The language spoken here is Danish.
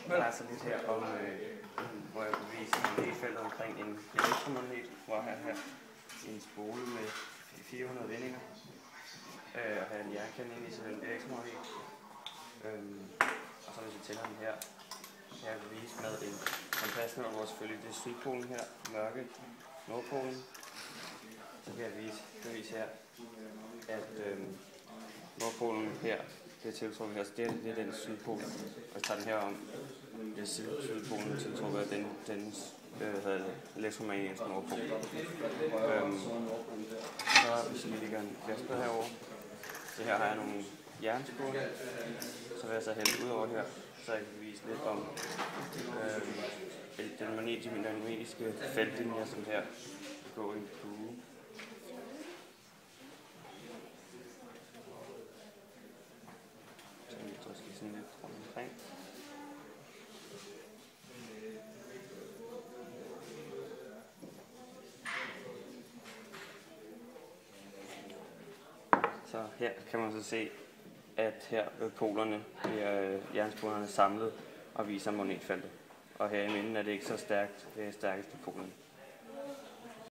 Jeg har så lidt her om, hvor jeg vil vise magnetfeltet omkring en elektromagnet, hvor jeg har en spole med 400 vendinger, og have en jernkande ind i sådan en elektromagnet. Og så hvis jeg tænder den her, kan jeg vise med en kompassnål, hvor selvfølgelig det er sydpolen her, mørke nordpolen. Så kan jeg vise her, at nordpolen her, det er tiltrukket her, så det er den sydpol. Og jeg tager den her om, det er sydpolen tiltrukket af den elektromagnetiske nordpol. Så hvis jeg lægger en glasplade herovre, så her har jeg nogle jernspuler, så vil jeg så hælde ud over her, så jeg kan vise lidt om den magnetiske feltlinjer, som her går i en bue. Så jeg tror, jeg skal sådan lidt rundt omkring. Så her kan man så se, at her ved polerne bliver jernspolerne samlet og viser magnetfeltet. Og her i midten er det ikke så stærkt, det er stærkeste polen.